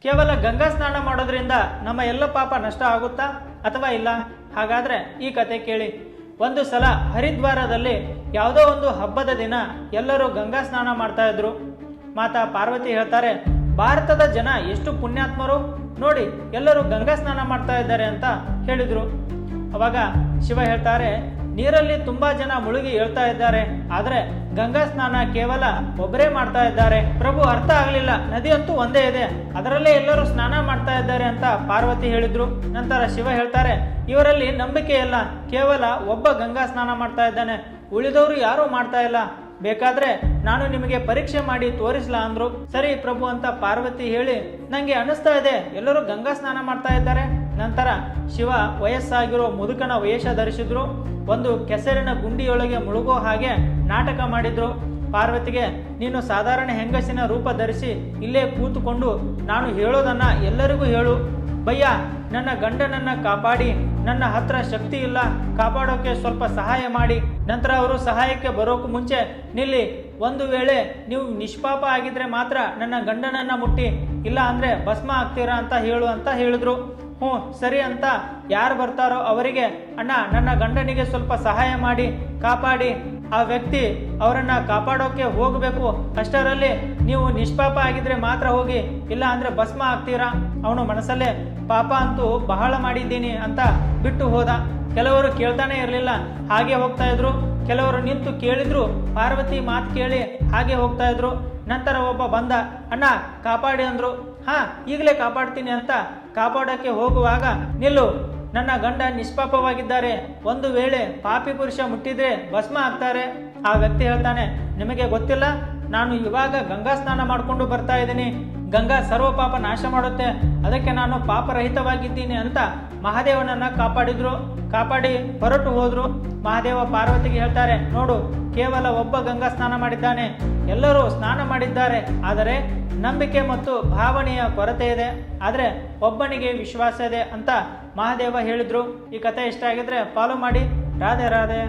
ಕೇವಲ ಗಂಗಾ ಸ್ನಾನ ಮಾಡೋದ್ರಿಂದ ನಮ್ಮ ಎಲ್ಲ ಪಾಪ ನಷ್ಟ ಆಗುತ್ತಾ ಅಥವಾ ಇಲ್ಲ? ಹಾಗಾದ್ರೆ ಈ ಕತೆ ಕೇಳಿ. ಒಂದು ಸಲ ಹರಿದ್ವಾರದಲ್ಲಿ ಯಾವುದೋ ಒಂದು ಹಬ್ಬದ ದಿನ ಎಲ್ಲರೂ ಗಂಗಾ ಸ್ನಾನ ಮಾಡ್ತಾ ಇದ್ರು. ಮಾತಾ ಪಾರ್ವತಿ ಹೇಳ್ತಾರೆ, ಭಾರತದ ಜನ ಎಷ್ಟು ಪುಣ್ಯಾತ್ಮರು ನೋಡಿ, ಎಲ್ಲರೂ ಗಂಗಾ ಸ್ನಾನ ಮಾಡ್ತಾ ಇದ್ದಾರೆ ಅಂತ ಹೇಳಿದ್ರು. ಅವಾಗ ಶಿವ ಹೇಳ್ತಾರೆ, ನೀರಲ್ಲಿ ತುಂಬಾ ಜನ ಮುಳುಗಿ ಹೇಳ್ತಾ ಇದ್ದಾರೆ, ಆದ್ರೆ ಗಂಗಾ ಸ್ನಾನ ಕೇವಲ ಒಬ್ಬರೇ ಮಾಡ್ತಾ ಇದ್ದಾರೆ. ಪ್ರಭು ಅರ್ಥ ಆಗ್ಲಿಲ್ಲ, ನದಿ ಅಂತೂ ಒಂದೇ ಇದೆ, ಅದರಲ್ಲೇ ಎಲ್ಲರೂ ಸ್ನಾನ ಮಾಡ್ತಾ ಇದ್ದಾರೆ ಅಂತ ಪಾರ್ವತಿ ಹೇಳಿದ್ರು. ನಂತರ ಶಿವ ಹೇಳ್ತಾರೆ, ಇವರಲ್ಲಿ ನಂಬಿಕೆ ಇಲ್ಲ, ಕೇವಲ ಒಬ್ಬ ಗಂಗಾ ಸ್ನಾನ ಮಾಡ್ತಾ ಇದ್ದಾನೆ, ಉಳಿದವರು ಯಾರೂ ಮಾಡ್ತಾ ಇಲ್ಲ, ಬೇಕಾದ್ರೆ ನಾನು ನಿಮಗೆ ಪರೀಕ್ಷೆ ಮಾಡಿ ತೋರಿಸ್ಲಾ ಅಂದ್ರು. ಸರಿ ಪ್ರಭು ಅಂತ ಪಾರ್ವತಿ ಹೇಳಿ, ನಂಗೆ ಅನಿಸ್ತಾ ಇದೆ ಎಲ್ಲರೂ ಗಂಗಾ ಸ್ನಾನ ಮಾಡ್ತಾ ಇದ್ದಾರೆ. ನಂತರ ಶಿವ ವಯಸ್ಸಾಗಿರೋ ಮುದುಕನ ವೇಷ ಧರಿಸಿದ್ರು. ಒಂದು ಕೆಸರಿನ ಗುಂಡಿಯೊಳಗೆ ಮುಳುಗೋ ಹಾಗೆ ನಾಟಕ ಮಾಡಿದ್ರು. ಪಾರ್ವತಿಗೆ, ನೀನು ಸಾಧಾರಣ ಹೆಂಗಸಿನ ರೂಪ ಧರಿಸಿ ಇಲ್ಲೇ ಕೂತುಕೊಂಡು ನಾನು ಹೇಳೋದನ್ನ ಎಲ್ಲರಿಗೂ ಹೇಳು. ಭಯ್ಯ, ನನ್ನ ಗಂಡನನ್ನ ಕಾಪಾಡಿ, ನನ್ನ ಹತ್ರ ಶಕ್ತಿ ಇಲ್ಲ, ಕಾಪಾಡೋಕೆ ಸ್ವಲ್ಪ ಸಹಾಯ ಮಾಡಿ. ನಂತರ ಅವರು ಸಹಾಯಕ್ಕೆ ಬರೋಕು ಮುಂಚೆ ನಿಲ್ಲಿ, ಒಂದು ವೇಳೆ ನೀವು ನಿಷ್ಪಾಪ ಆಗಿದ್ರೆ ಮಾತ್ರ ನನ್ನ ಗಂಡನನ್ನ ಮುಟ್ಟಿ, ಇಲ್ಲ ಅಂದ್ರೆ ಭಸ್ಮ ಆಗ್ತೀರಾ ಅಂತ ಹೇಳು ಅಂತ ಹೇಳಿದ್ರು. ಹ್ಞೂ ಸರಿ ಅಂತ ಯಾರು ಬರ್ತಾರೋ ಅವರಿಗೆ, ಅಣ್ಣ ನನ್ನ ಗಂಡನಿಗೆ ಸ್ವಲ್ಪ ಸಹಾಯ ಮಾಡಿ, ಕಾಪಾಡಿ, ಆ ವ್ಯಕ್ತಿ ಅವರನ್ನ ಕಾಪಾಡೋಕೆ ಹೋಗಬೇಕು, ಅಷ್ಟರಲ್ಲಿ ನೀವು ನಿಷ್ಪಾಪ ಆಗಿದ್ರೆ ಮಾತ್ರ ಹೋಗಿ, ಇಲ್ಲ ಅಂದ್ರೆ ಭಸ್ಮ ಆಗ್ತೀರಾ. ಅವನು ಮನಸ್ಸಲ್ಲೇ ಪಾಪ ಅಂತೂ ಬಹಳ ಮಾಡಿದ್ದೀನಿ ಅಂತ ಬಿಟ್ಟು ಹೋದ. ಕೆಲವರು ಕೇಳ್ತಾನೆ ಇರಲಿಲ್ಲ, ಹಾಗೆ ಹೋಗ್ತಾ ಇದ್ರು. ಕೆಲವರು ನಿಂತು ಕೇಳಿದ್ರು, ಪಾರ್ವತಿ ಮಾತು ಕೇಳಿ ಹಾಗೆ ಹೋಗ್ತಾ ಇದ್ರು. ನಂತರ ಒಬ್ಬ ಬಂದ, ಅಣ್ಣ ಕಾಪಾಡಿ ಅಂದ್ರು. ಹಾ ಈಗಲೇ ಕಾಪಾಡ್ತೀನಿ ಅಂತ ಕಾಪಾಡೋಕ್ಕೆ ಹೋಗುವಾಗ, ನಿಲ್ಲು, ನನ್ನ ಗಂಡ ನಿಷ್ಪಾಪವಾಗಿದ್ದಾರೆ, ಒಂದು ವೇಳೆ ಪಾಪಿ ಪುರುಷ ಮುಟ್ಟಿದ್ರೆ ಭಸ್ಮ ಆಗ್ತಾರೆ. ಆ ವ್ಯಕ್ತಿ ಹೇಳ್ತಾನೆ, ನಿಮಗೆ ಗೊತ್ತಿಲ್ಲ, ನಾನು ಇವಾಗ ಗಂಗಾ ಸ್ನಾನ ಮಾಡ್ಕೊಂಡು ಬರ್ತಾ ಇದ್ದೀನಿ, ಗಂಗಾ ಸರ್ವ ಪಾಪ ನಾಶ ಮಾಡುತ್ತೆ, ಅದಕ್ಕೆ ನಾನು ಪಾಪರಹಿತವಾಗಿದ್ದೀನಿ ಅಂತ ಮಹಾದೇವನನ್ನ ಕಾಪಾಡಿ ಹೊರಟು ಹೋದ್ರು. ಮಹಾದೇವ ಪಾರ್ವತಿಗೆ ಹೇಳ್ತಾರೆ, ನೋಡು, ಕೇವಲ ಒಬ್ಬ ಗಂಗಾ ಸ್ನಾನ ಮಾಡಿದ್ದಾನೆ, ಎಲ್ಲರೂ ಸ್ನಾನ ಮಾಡಿದ್ದಾರೆ, ಆದರೆ ನಂಬಿಕೆ ಮತ್ತು ಭಾವನೆಯ ಕೊರತೆ ಇದೆ, ಆದರೆ ಒಬ್ಬನಿಗೆ ವಿಶ್ವಾಸ ಇದೆ ಅಂತ ಮಹಾದೇವ ಹೇಳಿದ್ರು. ಈ ಕಥೆ ಇಷ್ಟ ಆಗಿದ್ರೆ ಫಾಲೋ ಮಾಡಿ. ರಾಧೆ ರಾಧೆ.